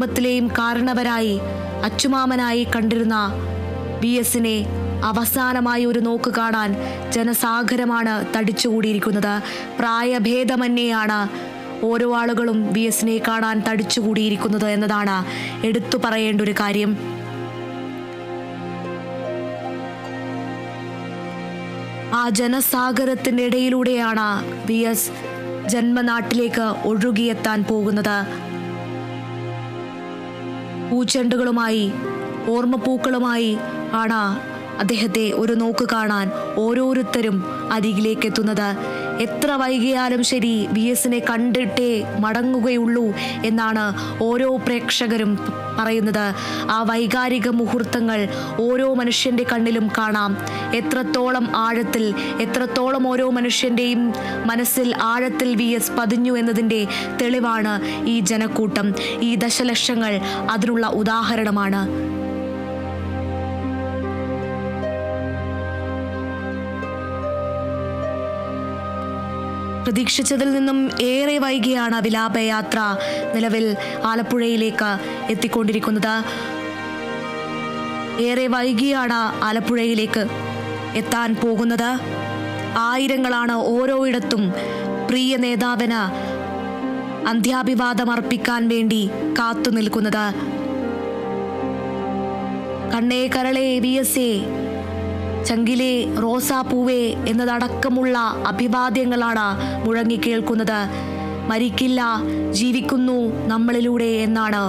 കുടുംബത്തിലെയും കാരണവരായി അച്ചുമാമനായി കണ്ടിരുന്ന വി എസിനെ അവസാനമായി ഒരു നോക്ക് കാണാൻ ജനസാഗരമാണ് തടിച്ചുകൂടിയിരിക്കുന്നത്. പ്രായഭേദമന്യേയാണ് ഓരോ ആളുകളും വി എസിനെ കാണാൻ തടിച്ചുകൂടിയിരിക്കുന്നത് എന്നതാണ് എടുത്തു പറയേണ്ട ഒരു കാര്യം. ആ ജനസാഗരത്തിൻ്റെ ഇടയിലൂടെയാണ് വി എസ് ജന്മനാട്ടിലേക്ക് ഒഴുകിയെത്താൻ പോകുന്നത്. പൂച്ചെണ്ടുകളുമായി ഓർമ്മപ്പൂക്കളുമായി ആണ് അദ്ദേഹത്തെ ഒരു നോക്ക് കാണാൻ ഓരോരുത്തരും അരികിലേക്ക് എത്തുന്നത്. എത്ര വൈകിയാലും ശരി വി എസിനെ കണ്ടിട്ടേ മടങ്ങുകയുള്ളൂ എന്നാണ് ഓരോ പ്രേക്ഷകരും പറയുന്നത്. ആ വൈകാരിക മുഹൂർത്തങ്ങൾ ഓരോ മനുഷ്യൻ്റെ കണ്ണിലും കാണാം. എത്രത്തോളം ആഴത്തിൽ, എത്രത്തോളം ഓരോ മനുഷ്യൻ്റെയും മനസ്സിൽ ആഴത്തിൽ വി എസ് പതിഞ്ഞു എന്നതിൻ്റെ തെളിവാണ് ഈ ജനക്കൂട്ടം. ഈ ദശലക്ഷങ്ങൾ അതിനുള്ള ഉദാഹരണമാണ്. പ്രതീക്ഷിച്ചതിൽ നിന്നും ഏറെ വൈകിയാണ് വിലാപയാത്ര നിലവിൽ ആലപ്പുഴയിലേക്ക് എത്തിക്കൊണ്ടിരിക്കുന്നത്. ഏറെ വൈകിയാണ് ആലപ്പുഴയിലേക്ക് എത്താൻ പോകുന്നത്. ആയിരങ്ങളാണ് ഓരോയിടത്തും പ്രിയ നേതാവിന് അന്ത്യാഭിവാദം അർപ്പിക്കാൻ വേണ്ടി കാത്തു നിൽക്കുന്നത്. കണ്ണേ കരളേ വി എസ് എ, ചങ്കിലെ റോസാപ്പൂവേ എന്നതടക്കമുള്ള അഭിവാദ്യങ്ങളാണ് മുഴങ്ങിക്കേൾക്കുന്നത്. മരിക്കില്ല, ജീവിക്കുന്നു നമ്മളിലൂടെ എന്നാണ്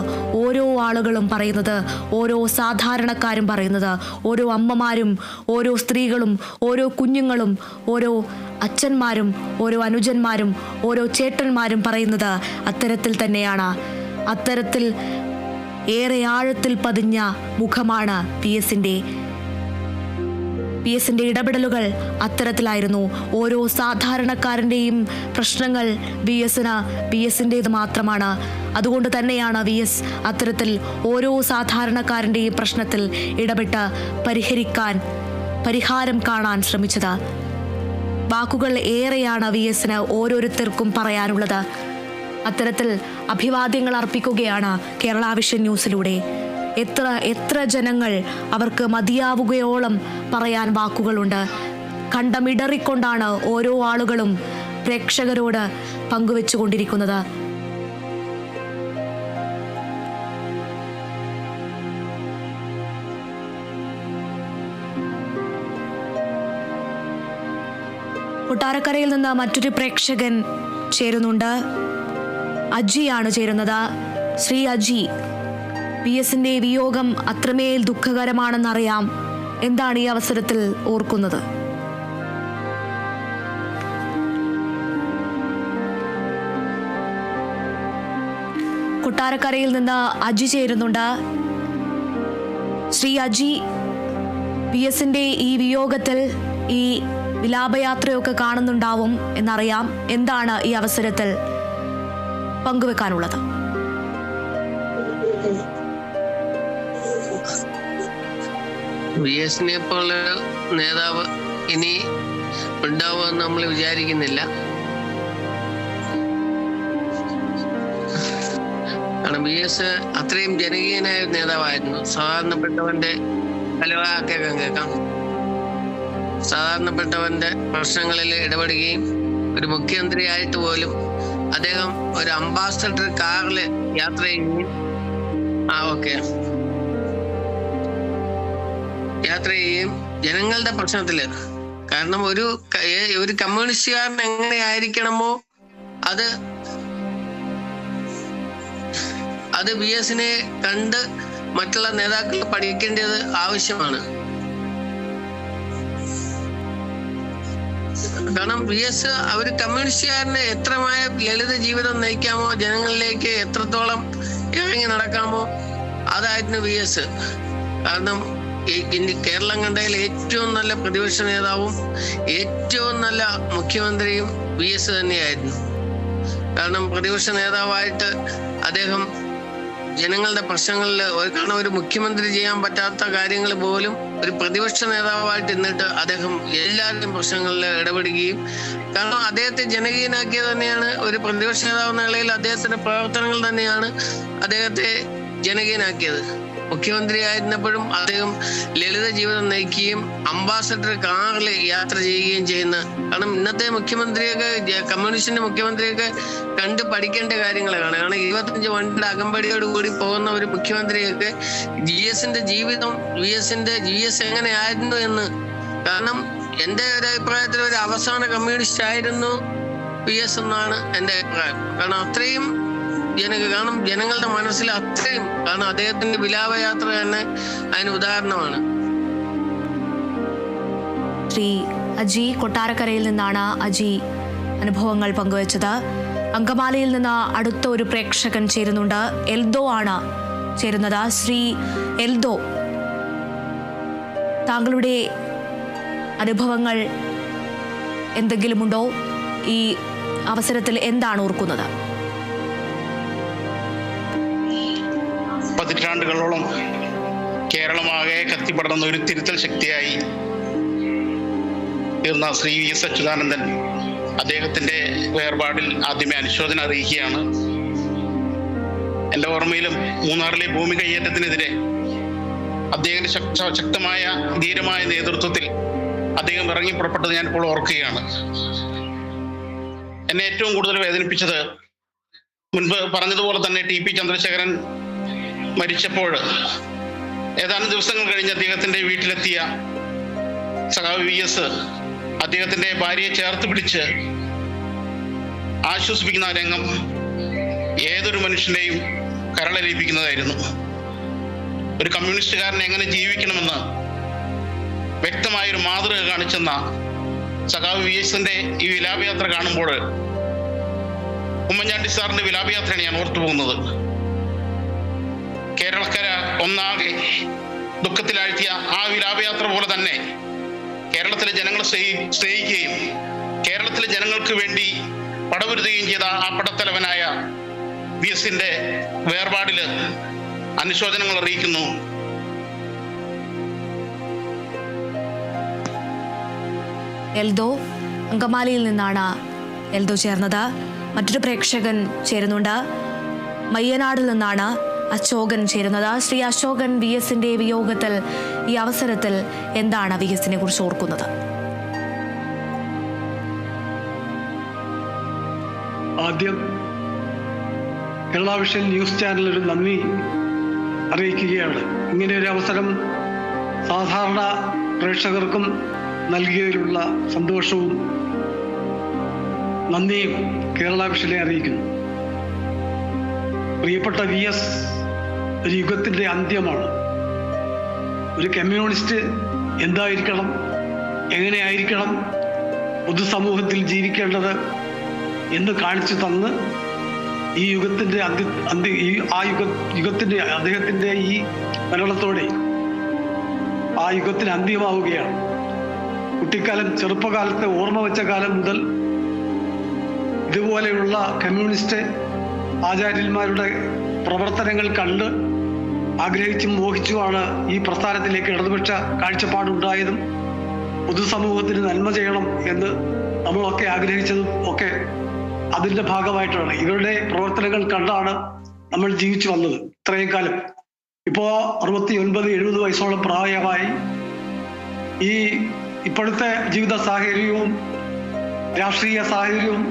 ഓരോ ആളുകളും പറയുന്നത്, ഓരോ സാധാരണക്കാരും പറയുന്നത്, ഓരോ അമ്മമാരും, ഓരോ സ്ത്രീകളും, ഓരോ കുഞ്ഞുങ്ങളും, ഓരോ അച്ഛന്മാരും, ഓരോ അനുജന്മാരും, ഓരോ ചേട്ടന്മാരും പറയുന്നത് അത്തരത്തിൽ തന്നെയാണ്. അത്തരത്തിൽ ഏറെ ആഴത്തിൽ പതിഞ്ഞ മുഖമാണ് പി എസിൻ്റെ ഇടപെടലുകൾ അത്തരത്തിലായിരുന്നു. ഓരോ സാധാരണക്കാരൻ്റെയും പ്രശ്നങ്ങൾ വി എസിൻ്റേത് മാത്രമാണ്. അതുകൊണ്ട് തന്നെയാണ് വി എസ് അത്തരത്തിൽ ഓരോ സാധാരണക്കാരൻ്റെയും പ്രശ്നത്തിൽ ഇടപെട്ട് പരിഹാരം കാണാൻ ശ്രമിച്ചത്. വാക്കുകൾ ഏറെയാണ് വി എസിന് ഓരോരുത്തർക്കും പറയാനുള്ളത്. അത്തരത്തിൽ അഭിവാദ്യങ്ങൾ അർപ്പിക്കുകയാണ് കേരള വിഷൻ ന്യൂസിലൂടെ. എത്ര ജനങ്ങൾ, അവർക്ക് മതിയാവുകയോളം പറയാൻ വാക്കുകളുണ്ട്. കണ്ടമിടറിക്കൊണ്ടാണ് ഓരോ ആളുകളും പ്രേക്ഷകരോട് പങ്കുവെച്ചുകൊണ്ടിരിക്കുന്നത്. കൊട്ടാരക്കരയിൽ നിന്ന് മറ്റൊരു പ്രേക്ഷകൻ ചേരുന്നുണ്ട്. അജിയാണ് ചേരുന്നത്. ശ്രീ അജി, പി എസിന്റെ വിയോഗം അത്രമേൽ ദുഃഖകരമാണെന്നറിയാം. എന്താണ് ഈ അവസരത്തിൽ ഓർക്കുന്നത്? കൊട്ടാരക്കരയിൽ നിന്ന് അജി ചേരുന്നുണ്ട്. ശ്രീ അജി, പി എസിന്റെ ഈ വിയോഗത്തിൽ ഈ വിലാപയാത്രയൊക്കെ കാണുന്നുണ്ടാവും എന്നറിയാം. എന്താണ് ഈ അവസരത്തിൽ പങ്കുവെക്കാനുള്ളത്? വി എസിനെ പോലെ നേതാവ് ഇനി ഉണ്ടാവുമെന്ന് നമ്മൾ വിചാരിക്കുന്നില്ല. കാരണം വി എസ് അത്രയും ജനകീയനായ നേതാവായിരുന്നു. സാധാരണപ്പെട്ടവന്റെ പല വാക്കൊക്കെ കേൾക്കാം. സാധാരണപ്പെട്ടവന്റെ പ്രശ്നങ്ങളിൽ ഇടപെടുകയും ഒരു മുഖ്യമന്ത്രിയായിട്ട് പോലും അദ്ദേഹം ഒരു അംബാസഡർ കാറിൽ യാത്ര ചെയ്യുകയും ജനങ്ങളുടെ പ്രശ്നത്തില്, കാരണം ഒരു കമ്മ്യൂണിസ്റ്റുകാരൻ എങ്ങനെ ആയിരിക്കണമോ അത് വി എസിനെ കണ്ട് മറ്റുള്ള നേതാക്കൾ പഠിക്കേണ്ടത് ആവശ്യമാണ്. കാരണം വി എസ് ഒരു കമ്മ്യൂണിസ്റ്റുകാരന് എത്രമായ ലളിത ജീവിതം നയിക്കാമോ, ജനങ്ങളിലേക്ക് എത്രത്തോളം ഇറങ്ങി നടക്കാമോ, അതായിരുന്നു വി എസ്. കാരണം കേരളം കണ്ടതിൽ ഏറ്റവും നല്ല പ്രതിപക്ഷ നേതാവും ഏറ്റവും നല്ല മുഖ്യമന്ത്രിയും വി എസ് തന്നെയായിരുന്നു. കാരണം പ്രതിപക്ഷ നേതാവായിട്ട് അദ്ദേഹം ജനങ്ങളുടെ പ്രശ്നങ്ങളിൽ, കാരണം ഒരു മുഖ്യമന്ത്രി ചെയ്യാൻ പറ്റാത്ത കാര്യങ്ങൾ പോലും ഒരു പ്രതിപക്ഷ നേതാവായിട്ട് നിന്നിട്ട് അദ്ദേഹം എല്ലാവരുടെയും പ്രശ്നങ്ങളിൽ ഇടപെടുകയും, കാരണം അദ്ദേഹത്തെ ജനകീയനാക്കിയത് തന്നെയാണ് ഒരു പ്രതിപക്ഷ നേതാവ് എന്ന നിലയിൽ അദ്ദേഹത്തിന്റെ പ്രവർത്തനങ്ങൾ തന്നെയാണ് അദ്ദേഹത്തെ ജനകീയനാക്കിയത്. മുഖ്യമന്ത്രിയായിരുന്നപ്പോഴും അദ്ദേഹം ലളിത ജീവിതം നയിക്കുകയും അംബാസഡർ കാറിൽ യാത്ര ചെയ്യുകയും ചെയ്യുന്ന, കാരണം ഇന്നത്തെ മുഖ്യമന്ത്രിയൊക്കെ കമ്മ്യൂണിസ്റ്റിന്റെ മുഖ്യമന്ത്രിയൊക്കെ കണ്ട് പഠിക്കേണ്ട കാര്യങ്ങളാണ്. കാരണം 25 വണ്ടിയുടെ അകമ്പടിയോട് കൂടി പോകുന്ന ഒരു മുഖ്യമന്ത്രിയൊക്കെ ജി എസ് എങ്ങനെയായിരുന്നു എന്ന്, കാരണം എൻ്റെ ഒരു അഭിപ്രായത്തിൽ ഒരു അവസാന കമ്മ്യൂണിസ്റ്റ് ആയിരുന്നു PS എന്നാണ് എൻ്റെ അഭിപ്രായം. കാരണം അത്രയും കാരണം ജനങ്ങളുടെ മനസ്സിൽ അത്രയും, കാരണം അദ്ദേഹത്തിന്റെ വിലാപയാത്ര തന്നെ അതിന് ഉദാഹരണമാണ്. ശ്രീ അജി കൊട്ടാരക്കരയിൽ നിന്നാണ് അജി അനുഭവങ്ങൾ പങ്കുവച്ചത്. അങ്കമാലിയിൽ നിന്ന് അടുത്ത ഒരു പ്രേക്ഷകൻ ചേരുന്നുണ്ട്. എൽദോ ആണ് ചേരുന്നത്. ശ്രീ എൽദോ, താങ്കളുടെ അനുഭവങ്ങൾ എന്തെങ്കിലുമുണ്ടോ? ഈ അവസരത്തിൽ എന്താണ് ഓർക്കുന്നത്? പതിറ്റാണ്ടുകളോളം കേരളമാകെ കത്തിപ്പടർന്ന ഒരു തിരുത്തൽ ശക്തിയായി തീർന്ന ശ്രീ VS അച്യുതാനന്ദൻ, അദ്ദേഹത്തിന്റെ വേർപാടിൽ ആദ്യമേ അനുശോചനം അറിയിക്കുകയാണ്. എൻ്റെ ഓർമ്മയിലും മൂന്നാറിലെ ഭൂമി കയ്യേറ്റത്തിനെതിരെ അദ്ദേഹത്തിന്റെ ശക്തമായ ധീരമായ നേതൃത്വത്തിൽ അദ്ദേഹം ഇറങ്ങി പുറപ്പെട്ടത് ഞാൻ ഇപ്പോൾ ഓർക്കുകയാണ്. എന്നെ ഏറ്റവും കൂടുതൽ വേദനിപ്പിച്ചത്, മുൻപ് പറഞ്ഞതുപോലെ തന്നെ TP ചന്ദ്രശേഖരൻ മരിച്ചപ്പോൾ ഏതാനും ദിവസങ്ങൾ കഴിഞ്ഞ് അദ്ദേഹത്തിന്റെ വീട്ടിലെത്തിയ സഖാവ് VS അദ്ദേഹത്തിന്റെ ഭാര്യയെ ചേർത്ത് പിടിച്ച് ആശ്വസിപ്പിക്കുന്ന രംഗം ഏതൊരു മനുഷ്യനെയും കരളലിയിപ്പിക്കുന്നതായിരുന്നു. ഒരു കമ്മ്യൂണിസ്റ്റുകാരൻ എങ്ങനെ ജീവിക്കണമെന്ന് വ്യക്തമായൊരു മാതൃക കാണിച്ചെന്ന സഖാവ് VSന്റെ ഈ വിലാപയാത്ര കാണുമ്പോൾ ഉമ്മൻചാണ്ടി സാറിന്റെ വിലാപയാത്രയാണ് ഞാൻ ഓർത്തുപോകുന്നത്. കേരളക്കര ഒന്നാകെ ദുഃഖത്തിലാഴ്ത്തിയ ആ വിലാപയാത്ര പോലെ തന്നെ കേരളത്തിലെ ജനങ്ങളെ സ്നേഹിക്കുകയും കേരളത്തിലെ ജനങ്ങൾക്ക് വേണ്ടി പടപൊരുതുകയും ചെയ്ത ആ പടത്തലവനായ VSന്റെ വേർപാടില് അനുശോചനങ്ങൾ അറിയിക്കുന്നു. എൽദോ, അങ്കമാലിയിൽ നിന്നാണ് എൽദോ ചേർന്നത്. മറ്റൊരു പ്രേക്ഷകൻ ചേരുന്നുണ്ട്. മയ്യനാടിൽ നിന്നാണ് അശോകൻ ചേരുന്നത്. ശ്രീ അശോകൻ, VSന്റെ വിയോഗത്തിൽ ഈ അവസരത്തിൽ എന്താണ് VSനെ കുറിച്ച് ഓർക്കുന്നത്? ആദ്യം കേരള വിഷൻ ന്യൂസ് ചാനലൊരു നന്ദി അറിയിക്കുകയാണ്. ഇങ്ങനെ ഒരു അവസരം സാധാരണ പ്രേക്ഷകർക്കും നൽകിയതിലുള്ള സന്തോഷവും നന്ദിയും കേരള വിഷനെ അറിയിക്കുന്നു. പ്രിയപ്പെട്ട VS ഒരു യുഗത്തിൻ്റെ അന്ത്യമാണ്. ഒരു കമ്മ്യൂണിസ്റ്റ് എന്തായിരിക്കണം, എങ്ങനെയായിരിക്കണം പൊതുസമൂഹത്തിൽ ജീവിക്കേണ്ടത് എന്ന് കാണിച്ചു തന്ന് ഈ യുഗത്തിൻ്റെ യുഗത്തിൻ്റെ അദ്ദേഹത്തിൻ്റെ ഈ മരണത്തോടെ ആ യുഗത്തിന് അന്ത്യമാവുകയാണ്. കുട്ടിക്കാലം, ചെറുപ്പകാലത്തെ ഓർമ്മ വെച്ച കാലം മുതൽ ഇതുപോലെയുള്ള കമ്മ്യൂണിസ്റ്റ് ആചാര്യന്മാരുടെ പ്രവർത്തനങ്ങൾ കണ്ട് ആഗ്രഹിച്ചും മോഹിച്ചുമാണ് ഈ പ്രസ്ഥാനത്തിലേക്ക് ഇടതുപക്ഷ കാഴ്ചപ്പാടുണ്ടായതും പൊതുസമൂഹത്തിന് നന്മ ചെയ്യണം എന്ന് നമ്മളൊക്കെ ആഗ്രഹിച്ചതും ഒക്കെ അതിൻ്റെ ഭാഗമായിട്ടാണ്. ഇവരുടെ പ്രവർത്തനങ്ങൾ കണ്ടാണ് നമ്മൾ ജീവിച്ചു വന്നത് ഇത്രയും കാലം. ഇപ്പോൾ 69-70 വയസ്സോളം പ്രായമായി ഈ ഇപ്പോഴത്തെ ജീവിത സാഹചര്യവും രാഷ്ട്രീയ സാഹചര്യവും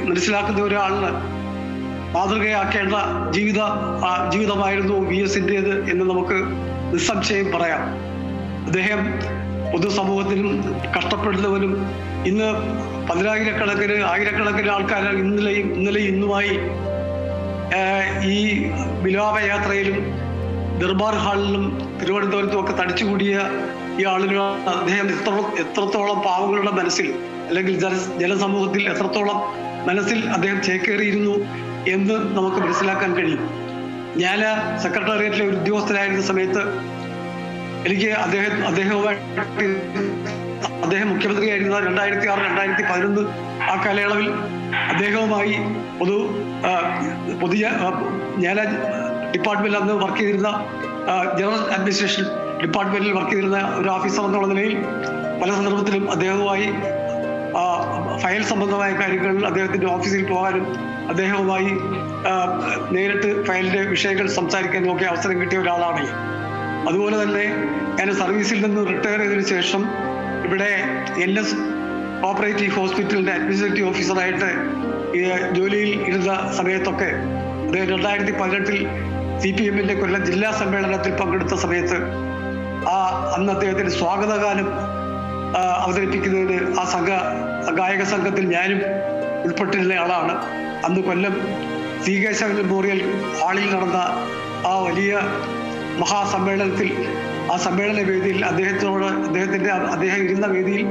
മനസ്സിലാക്കുന്ന ഒരാളിന് മാതൃകയാക്കേണ്ട ജീവിതമായിരുന്നു VSന്റേത് എന്ന് നമുക്ക് നിസ്സംശയം പറയാം. അദ്ദേഹം പൊതുസമൂഹത്തിനും കഷ്ടപ്പെടുന്നവനും ഇന്ന് ആയിരക്കണക്കിന് ആൾക്കാർ ഇന്നലെ ഇന്നുമായി ഈ വിലാപയാത്രയിലും ദർബാർ ഹാളിലും തിരുവനന്തപുരത്തും ഒക്കെ തടിച്ചുകൂടിയ ഈ ആളുകൾ അദ്ദേഹം എത്രത്തോളം പാവങ്ങളുടെ മനസ്സിൽ അല്ലെങ്കിൽ ജനസമൂഹത്തിൽ എത്രത്തോളം മനസ്സിൽ അദ്ദേഹം ചേക്കേറിയിരുന്നു എന്ന് നമുക്ക് മനസ്സിലാക്കാൻ കഴിയും. ഞാൻ സെക്രട്ടേറിയറ്റിലെ ഒരു ഉദ്യോഗസ്ഥനായിരുന്ന സമയത്ത് എനിക്ക് അദ്ദേഹം മുഖ്യമന്ത്രിയായിരുന്ന 2006-2011 ആ കാലയളവിൽ അദ്ദേഹവുമായി ഞാൻ ഡിപ്പാർട്ട്മെന്റിൽ അന്ന് വർക്ക് ചെയ്തിരുന്ന ജനറൽ അഡ്മിനിസ്ട്രേഷൻ ഡിപ്പാർട്ട്മെന്റിൽ വർക്ക് ചെയ്തിരുന്ന ഒരു ഓഫീസർ എന്നുള്ള നിലയിൽ പല സന്ദർഭത്തിലും അദ്ദേഹവുമായി ഫയൽ സംബന്ധമായ കാര്യങ്ങളിൽ അദ്ദേഹത്തിന്റെ ഓഫീസിൽ പോകാനും അദ്ദേഹവുമായി നേരിട്ട് ഫയലിൻ്റെ വിഷയങ്ങൾ സംസാരിക്കാനും ഒക്കെ അവസരം കിട്ടിയ ഒരാളാണ്. അതുപോലെ തന്നെ ഞാൻ സർവീസിൽ നിന്ന് റിട്ടയർ ചെയ്തതിനു ശേഷം ഇവിടെ NS കോപ്പറേറ്റീവ് ഹോസ്പിറ്റലിൻ്റെ അഡ്മിനിസ്ട്രേറ്റീവ് ഓഫീസറായിട്ട് ജോലിയിൽ ഇരുന്ന സമയത്തൊക്കെ അദ്ദേഹം 2018 CPM-ന്റെ കൊല്ലം ജില്ലാ സമ്മേളനത്തിൽ പങ്കെടുത്ത സമയത്ത് അന്ന് അദ്ദേഹത്തിൻ്റെ സ്വാഗതഗാനം അവതരിപ്പിക്കുന്നതിന് ഗായക സംഘത്തിൽ ഞാനും ഉൾപ്പെട്ടിരുന്ന ആളാണ്. അന്ന് കൊല്ലം സി കേശവൻ മെമ്മോറിയൽ ഹാളിൽ നടന്ന ആ വലിയ മഹാസമ്മേളനത്തിൽ ആ സമ്മേളന വേദിയിൽ അദ്ദേഹം ഇരുന്ന വേദിയിൽ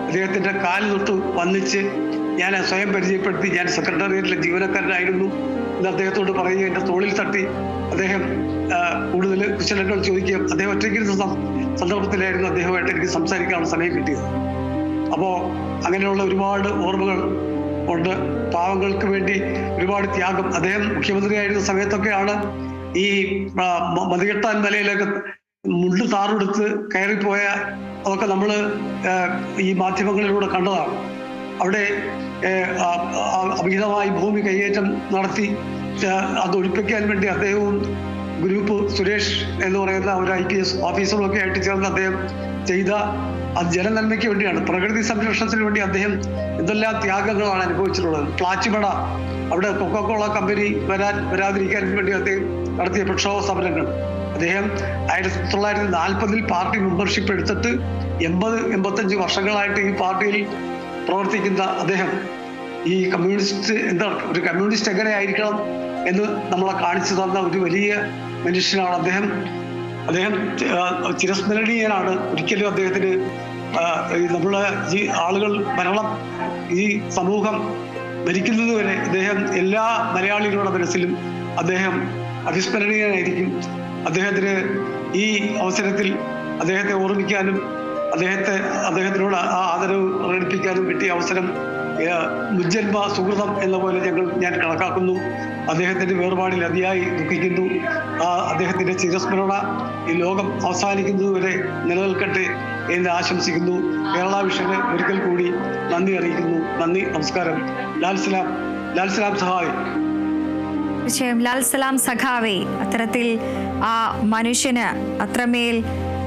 അദ്ദേഹത്തിൻ്റെ കാല് തൊട്ട് വന്നിച്ച് ഞാൻ സ്വയം പരിചയപ്പെടുത്തി. ഞാൻ സെക്രട്ടേറിയറ്റിലെ ജീവനക്കാരനായിരുന്നു എന്ന് അദ്ദേഹത്തോട് പറയുകയും എൻ്റെ തോളിൽ തട്ടി അദ്ദേഹം കൂടുതൽ കുശലങ്ങൾ ചോദിക്കുകയും അദ്ദേഹം ഒറ്റയ്ക്കിരുന്ന സന്ദർഭത്തിലായിരുന്നു അദ്ദേഹമായിട്ട് എനിക്ക് സംസാരിക്കാനുള്ള സമയം കിട്ടിയത്. അപ്പോൾ അങ്ങനെയുള്ള ഒരുപാട് ഓർമ്മകൾ ഉണ്ട്. പാവങ്ങൾക്ക് വേണ്ടി ഒരുപാട് ത്യാഗം. അദ്ദേഹം മുഖ്യമന്ത്രിയായിരുന്ന സമയത്തൊക്കെയാണ് ഈ മതികെട്ടാൻ മലയിലൊക്കെ മുണ്ട് താറെടുത്ത് കയറിപ്പോയ അതൊക്കെ നമ്മൾ ഈ മാധ്യമങ്ങളിലൂടെ കണ്ടതാണ്. അവിടെ അമിതമായി ഭൂമി കൈയേറ്റം നടത്തി അത് ഒഴിപ്പിക്കാൻ വേണ്ടി അദ്ദേഹവും ഗ്രൂപ്പ് സുരേഷ് എന്ന് പറയുന്ന ഒരു IPS ഓഫീസറും ഒക്കെ ആയിട്ട് ചേർന്ന് അദ്ദേഹം ചെയ്ത അത് ജനനന്മയ്ക്ക് വേണ്ടിയാണ്, പ്രകൃതി സംരക്ഷണത്തിന് വേണ്ടി അദ്ദേഹം എന്തെല്ലാം ത്യാഗങ്ങളാണ് അനുഭവിച്ചിട്ടുള്ളത്. പ്ലാച്ചിമട അവിടെ കൊക്കോകോള കമ്പനി വരാതിരിക്കാൻ വേണ്ടി അദ്ദേഹം നടത്തിയ പ്രക്ഷോഭ സമരങ്ങൾ. അദ്ദേഹം 1940 പാർട്ടി മെമ്പർഷിപ്പ് എടുത്തിട്ട് 80-85 വർഷങ്ങളായിട്ട് ഈ പാർട്ടിയിൽ പ്രവർത്തിക്കുന്ന അദ്ദേഹം ഈ ഒരു കമ്മ്യൂണിസ്റ്റ് എങ്ങനെ ആയിരിക്കണം എന്ന് നമ്മളെ കാണിച്ചു തന്ന ഒരു വലിയ മനുഷ്യനാണ് അദ്ദേഹം. ചിരസ്മരണീയനാണ്. ഒരിക്കലും അദ്ദേഹത്തിന് നമ്മളെ ഈ ആളുകൾ ഈ സമൂഹം മരിക്കുന്നത് വരെ അദ്ദേഹം എല്ലാ മലയാളികളുടെ മനസ്സിലും അദ്ദേഹം അവിസ്മരണീയനായിരിക്കും. അദ്ദേഹത്തിന് ഈ അവസരത്തിൽ അദ്ദേഹത്തെ ഓർമ്മിക്കാനും അദ്ദേഹത്തിനോട് ആ ആദരവ് പ്രകടിപ്പിക്കാനും കിട്ടിയ അവസരം മുജ്ജന്മ സുഹൃതം എന്ന പോലെ ഞാൻ കണക്കാക്കുന്നു. അദ്ദേഹത്തിൻ്റെ വേർപാടിൽ അതിയായി ദുഃഖിക്കുന്നു. അദ്ദേഹത്തിൻ്റെ ചിരസ്മരണ ഈ ലോകം അവസാനിക്കുന്നതുവരെ നിലനിൽക്കട്ടെ എന്ന് ആശംസിക്കുന്നു. കേരള വിഷന് ഒരിക്കൽ കൂടി നന്ദി അറിയിക്കുന്നു. നന്ദി, നമസ്കാരം. ലാൽ സലാം സഹായ്. തീർച്ചയായും ലാൽ സലാം സഖാവേ, അത്തരത്തിൽ ആ മനുഷ്യന് അത്രമേൽ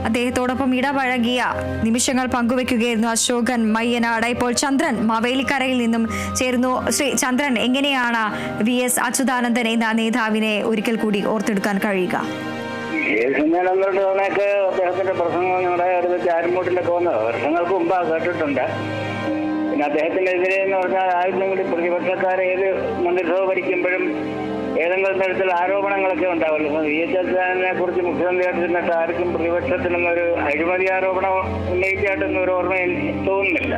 അദ്ദേഹത്തോടൊപ്പം ഇടപഴകിയ നിമിഷങ്ങൾ പങ്കുവെക്കുകയായിരുന്നു അശോകൻ മയ്യനാട്. ഇപ്പോൾ ചന്ദ്രൻ മാവേലിക്കരയിൽ നിന്നും ചേരുന്നു. ശ്രീ ചന്ദ്രൻ, എങ്ങനെയാണ് VS അച്യുതാനന്ദൻ എന്ന നേതാവിനെ ഒരിക്കൽ കൂടി ഓർത്തെടുക്കാൻ കഴിയുക? അദ്ദേഹത്തിന്റെ പ്രസംഗം ഞങ്ങളുടെ അടുത്ത് ആരുമൂട്ടിലൊക്കെ വന്ന് വർഷങ്ങൾക്ക് മുമ്പ് കേട്ടിട്ടുണ്ട്. പിന്നെ അദ്ദേഹത്തിനെതിരെ എന്ന് പറഞ്ഞാൽ ആയിരുന്നെങ്കിലും പ്രതിപക്ഷക്കാരെ ഏത് മന്ത്രിസഭ ഭരിക്കുമ്പോഴും ഏതെങ്കിലും തരത്തിലുള്ള ആരോപണങ്ങളൊക്കെ ഉണ്ടാവുമല്ലോ. VS അച്യുതാനന്ദനെ കുറിച്ച് മുഖ്യമന്ത്രിയായിട്ട് ആർക്കും പ്രതിപക്ഷത്തിനൊന്നൊരു അഴിമതി ആരോപണം ഉന്നയിച്ചായിട്ടൊന്നും ഒരു ഓർമ്മ തോന്നുന്നില്ല.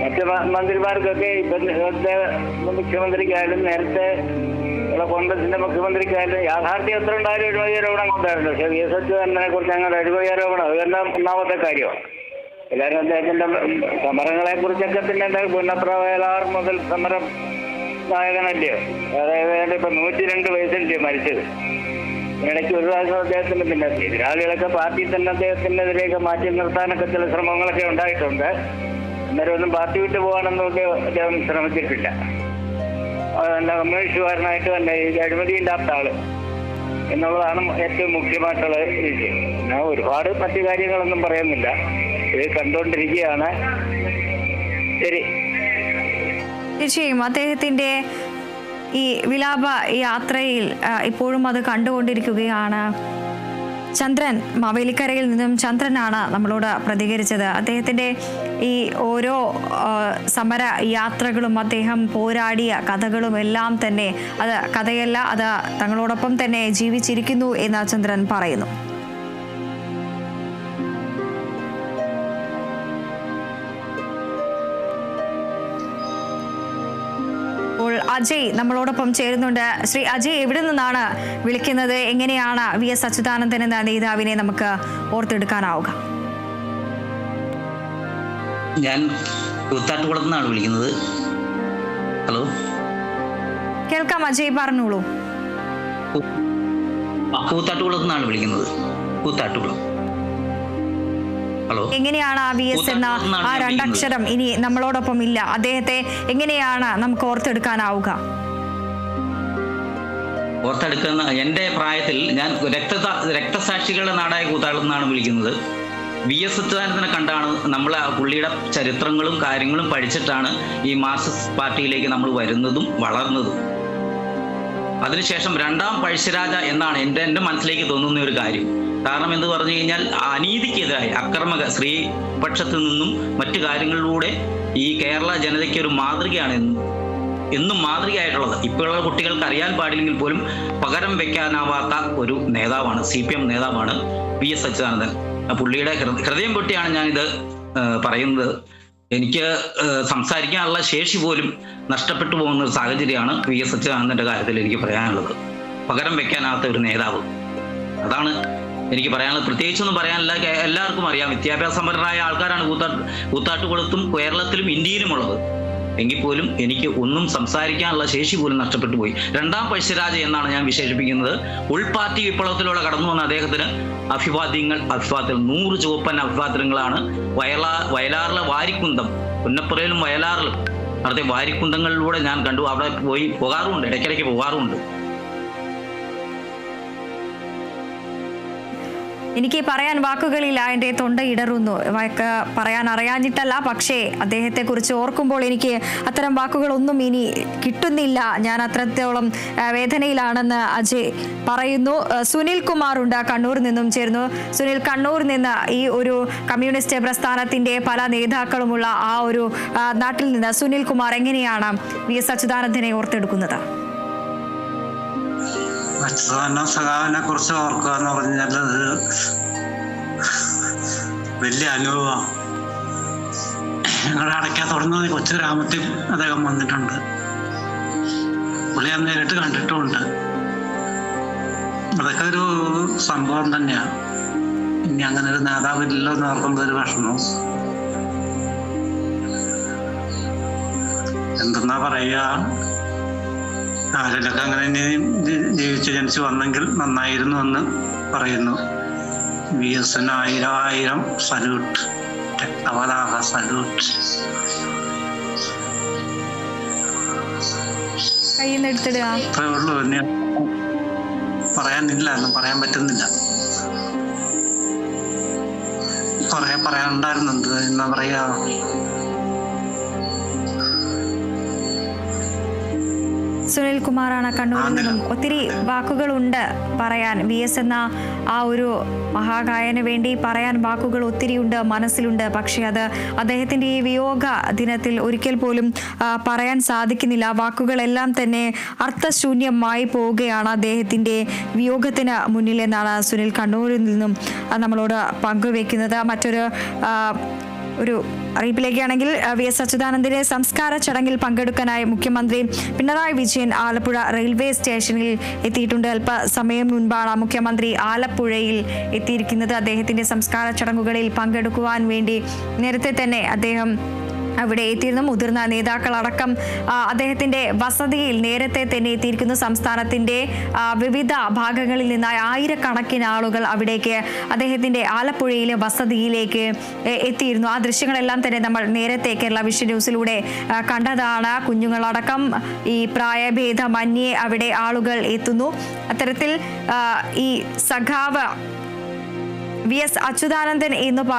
മറ്റ് മന്ത്രിമാർക്കൊക്കെ ഇപ്പോഴത്തെ മുഖ്യമന്ത്രിക്കായാലും നേരത്തെ കോൺഗ്രസിന്റെ മുഖ്യമന്ത്രിക്കായാലും യാഥാർത്ഥ്യം എത്ര ഉണ്ടായാലും അഴിമതി ആരോപണം ഉണ്ടായിരുന്നു. പക്ഷെ VS അച്യുതാനന്ദനെ കുറിച്ച് അങ്ങനെ അഴിമതി ആരോപണം അതെല്ലാം ഒന്നാമത്തെ കാര്യമാണ്. എല്ലാവരും അദ്ദേഹത്തിന്റെ സമരങ്ങളെ കുറിച്ചൊക്കെ പിന്നെ എന്തായാലും പുന്നപ്രവയലാർ മുതൽ സമരം നായകനല്ലയോ. അതായത് ഇപ്പൊ 102 വയസ്സിലല്ലേ മരിച്ചത്. ഇടയ്ക്ക് ഒരു പ്രാവശ്യം അദ്ദേഹത്തിന് പിന്നെ എതിരാളികളൊക്കെ പാർട്ടിയിൽ തന്നെ അദ്ദേഹത്തിനെതിരെയൊക്കെ മാറ്റി നിർത്താനൊക്കെ ചില ശ്രമങ്ങളൊക്കെ ഉണ്ടായിട്ടുണ്ട്. അന്നേരം ഒന്നും പാർട്ടി വിട്ടു പോകാനൊന്നും അദ്ദേഹം ശ്രമിച്ചിട്ടില്ല. നല്ല കമ്മ്യൂണിസ്റ്റുകാരനായിട്ട് തന്നെ ഈ അഴിമതിയില്ലാത്ത ആള് എന്നുള്ളതാണ് ഏറ്റവും മുഖ്യമായിട്ടുള്ള വിഷയം. പിന്നെ ഒരുപാട് മറ്റു കാര്യങ്ങളൊന്നും പറയുന്നില്ല. ഇത് കണ്ടുകൊണ്ടിരിക്കുകയാണ്. ശരി. തീർച്ചയായും അദ്ദേഹത്തിന്റെ ഈ വിലാപ യാത്രയിൽ ഇപ്പോഴും അത് കണ്ടുകൊണ്ടിരിക്കുകയാണ്. ചന്ദ്രൻ മാവേലിക്കരയിൽ നിന്നും ചന്ദ്രനാണ് നമ്മളോട് പ്രതികരിച്ചത്. അദ്ദേഹത്തിന്റെ ഈ ഓരോ സമര യാത്രകളും അദ്ദേഹം പോരാടിയ കഥകളും എല്ലാം തന്നെ അത് കഥയല്ല, അത് തങ്ങളോടൊപ്പം തന്നെ ജീവിച്ചിരിക്കുന്നു എന്ന് ചന്ദ്രൻ പറയുന്നു. അജയ് നമ്മളോടൊപ്പം ചേരുന്നുണ്ട്. ശ്രീ അജയ്, എവിടെ നിന്നാണ് വിളിക്കുന്നത്? എങ്ങനെയാണ് VS അച്യുതാനന്ദൻ എന്ന നേതാവിനെ നമുക്ക് ഓർത്തെടുക്കാനാവുക? ഞാൻ കൂത്താട്ടുകുളത്ത് നിന്നാണ് വിളിക്കുന്നത്. ഹലോ, കേൾക്കാം അജയ്, പറഞ്ഞോളൂ. കൂത്താട്ടുകുളത്ത് നിന്നാണ് വിളിക്കുന്നത്. കൂത്താട്ടുകുളം. ഹലോ, എങ്ങനെയാണ് ആ VS എന്ന ആ രണ്ടക്ഷരം ഇനി നമ്മളോടൊപ്പം ഇല്ല, അദ്ദേഹത്തെ എങ്ങനെയാണ് നമുക്ക് ഓർത്തെടുക്കാനാവുക? ഓർത്തെടുക്കുന്ന എൻ്റെ പ്രായത്തിൽ ഞാൻ രക്തസാക്ഷികളുടെ നാടായ കൂത്താട്ടുകുളം എന്നാണ് വിളിക്കുന്നത്. VS അച്യുതാനന്ദനെ കണ്ടാണ് നമ്മൾ പുള്ളിയുടെ ചരിത്രങ്ങളും കാര്യങ്ങളും പഠിച്ചിട്ടാണ് ഈ മാർക്സിസ്റ്റ് പാർട്ടിയിലേക്ക് നമ്മൾ വരുന്നതും വളർന്നതും. അതിനുശേഷം രണ്ടാം പഴശ്ശിരാജ എന്നാണ് എൻ്റെ മനസ്സിലേക്ക് തോന്നുന്ന ഒരു കാര്യം. കാരണം എന്ന് പറഞ്ഞു കഴിഞ്ഞാൽ അനീതിക്കെതിരായി അക്രമക സ്ത്രീപക്ഷത്തു നിന്നും മറ്റു കാര്യങ്ങളിലൂടെ ഈ കേരള ജനതയ്ക്ക് ഒരു മാതൃകയാണ് എന്നും മാതൃകയായിട്ടുള്ളത്. ഇപ്പോഴുള്ള കുട്ടികൾക്ക് അറിയാൻ പാടില്ലെങ്കിൽ പോലും പകരം വെക്കാനാവാത്ത ഒരു നേതാവാണ്, CPM നേതാവാണ് VS അച്യുതാനന്ദൻ. പുള്ളിയുടെ ഹൃദയം പൊട്ടിയാണ് ഞാനിത് പറയുന്നത്. എനിക്ക് സംസാരിക്കാനുള്ള ശേഷി പോലും നഷ്ടപ്പെട്ടു പോകുന്ന ഒരു സാഹചര്യമാണ് VS അച്യുതാനന്ദന്റെ കാര്യത്തിൽ എനിക്ക് പറയാനുള്ളത്. പകരം വെക്കാനാവാത്ത ഒരു നേതാവ്, അതാണ് എനിക്ക് പറയാനുള്ളത്. പ്രത്യേകിച്ചൊന്നും പറയാനില്ല, എല്ലാവർക്കും അറിയാം. വിദ്യാഭ്യാസമ്പന്നരായ ആൾക്കാരാണ് കൂത്താട്ടുകുളത്തും കേരളത്തിലും ഇന്ത്യയിലുമുള്ളത്. എങ്കിൽ പോലും എനിക്ക് ഒന്നും സംസാരിക്കാനുള്ള ശേഷി പോലും നഷ്ടപ്പെട്ടു പോയി. രണ്ടാം പഴശ്ശിരാജ എന്നാണ് ഞാൻ വിശേഷിപ്പിക്കുന്നത്. ഉൾപാർട്ടി വിപ്ലവത്തിലൂടെ കടന്നു വന്ന അദ്ദേഹത്തിന് അഭിവാദ്യങ്ങൾ 100 ചുവപ്പൻ അഭിവാദ്യങ്ങളാണ്. വയലാറിലെ വാരിക്കുന്തം, പുന്നപ്പുറയിലും വയലാറിലും നടത്തിയ വാരിക്കുന്തങ്ങളിലൂടെ ഞാൻ കണ്ടു. അവിടെ പോകാറുമുണ്ട്, ഇടയ്ക്കിടയ്ക്ക് പോകാറുമുണ്ട്. എനിക്ക് പറയാൻ വാക്കുകളില്ല, എൻ്റെ തൊണ്ട ഇടറുന്നു. പറയാൻ അറിയാഞ്ഞിട്ടല്ല, പക്ഷേ അദ്ദേഹത്തെക്കുറിച്ച് ഓർക്കുമ്പോൾ എനിക്ക് അത്തരം വാക്കുകളൊന്നും ഇനി കിട്ടുന്നില്ല. ഞാൻ അത്രത്തോളം വേദനയിലാണെന്ന് അജയ് പറയുന്നു. സുനിൽ കുമാർ ഉണ്ട്, കണ്ണൂരിൽ നിന്നും ചേർന്നു. സുനിൽ, കണ്ണൂരിൽ നിന്ന് ഈ ഒരു കമ്മ്യൂണിസ്റ്റ് പ്രസ്ഥാനത്തിന്റെ പല നേതാക്കളുമുള്ള ആ ഒരു നാട്ടിൽ നിന്ന് സുനിൽ കുമാർ എങ്ങനെയാണ് VS അച്യുതാനന്ദനെ ഓർത്തെടുക്കുന്നത്? അച്യുതാനന്ദ സഖാവിനെ കുറിച്ച് ഓർക്കുക എന്ന് പറഞ്ഞാൽ അത് വലിയ അനുഭവമാണ്. ഞങ്ങളുടെ അടയ്ക്കാത്തുടർന്ന് കൊച്ചു ഗ്രാമത്തിൽ അദ്ദേഹം വന്നിട്ടുണ്ട്. പുള്ളി ഞാൻ നേരിട്ട് കണ്ടിട്ടുമുണ്ട്. അതൊക്കെ ഒരു സംഭവം തന്നെയാണ്. ഇനി അങ്ങനെ ഒരു നേതാവില്ലല്ലോ എന്ന് ഓർക്കുമ്പോൾ ഒരു വിഷമവും. എന്തെന്നാ പറയുക, ആരിലൊക്കെ അങ്ങനെ ജനിച്ചു വന്നെങ്കിൽ നന്നായിരുന്നു എന്ന് പറയുന്നു. VSന് 1000 സല്യൂട്ട്, രക്തപതാക സല്യൂട്ട്. അത്രേ ഉള്ളൂ. എന്നെ പറയാനില്ല, ഒന്നും പറയാൻ പറ്റുന്നില്ല. പറയാനുണ്ടായിരുന്നു. എന്ത് എന്നാ പറയാ, സുനിൽ കുമാറാണ് കണ്ണൂരിൽ നിന്നും. ഒത്തിരി വാക്കുകളുണ്ട് പറയാൻ. VS എന്ന ആ ഒരു മഹാകായന് വേണ്ടി പറയാൻ വാക്കുകൾ ഒത്തിരിയുണ്ട്, മനസ്സിലുണ്ട്. പക്ഷെ അത് അദ്ദേഹത്തിൻ്റെ ഈ വിയോഗ ദിനത്തിൽ ഒരിക്കൽ പോലും പറയാൻ സാധിക്കുന്നില്ല. വാക്കുകളെല്ലാം തന്നെ അർത്ഥശൂന്യമായി പോവുകയാണ് അദ്ദേഹത്തിൻ്റെ വിയോഗത്തിന് മുന്നിൽ എന്നാണ് സുനിൽ കണ്ണൂരിൽ നിന്നും നമ്മളോട് പങ്കുവെക്കുന്നത്. മറ്റൊരു അറിയിപ്പിലേക്കാണെങ്കിൽ VS അച്യുതാനന്ദന്റെ സംസ്കാര ചടങ്ങിൽ പങ്കെടുക്കാനായി മുഖ്യമന്ത്രി പിണറായി വിജയൻ ആലപ്പുഴ റെയിൽവേ സ്റ്റേഷനിൽ എത്തിയിട്ടുണ്ട്. അല്പസമയം മുൻപാണ് മുഖ്യമന്ത്രി ആലപ്പുഴയിൽ എത്തിയിരിക്കുന്നത്. അദ്ദേഹത്തിന്റെ സംസ്കാര ചടങ്ങുകളിൽ പങ്കെടുക്കുവാൻ വേണ്ടി നേരത്തെ തന്നെ അദ്ദേഹം അവിടെ എത്തിയിരുന്നു. മുതിർന്ന നേതാക്കളടക്കം അദ്ദേഹത്തിന്റെ വസതിയിൽ നേരത്തെ തന്നെ എത്തിയിരിക്കുന്നു. സംസ്ഥാനത്തിന്റെ വിവിധ ഭാഗങ്ങളിൽ നിന്നായി ആയിരക്കണക്കിന് ആളുകൾ അവിടേക്ക് അദ്ദേഹത്തിന്റെ ആലപ്പുഴയിലെ വസതിയിലേക്ക് എത്തിയിരുന്നു. ആ ദൃശ്യങ്ങളെല്ലാം തന്നെ നമ്മൾ നേരത്തെ കേരള വിഷൻ ന്യൂസിലൂടെ കണ്ടതാണ്. കുഞ്ഞുങ്ങളടക്കം ഈ പ്രായഭേദമന്യേ അവിടെ ആളുകൾ എത്തുന്നു. അത്തരത്തിൽ ഈ സഖാവ് VS അച്യുതാനന്ദൻ എന്ന്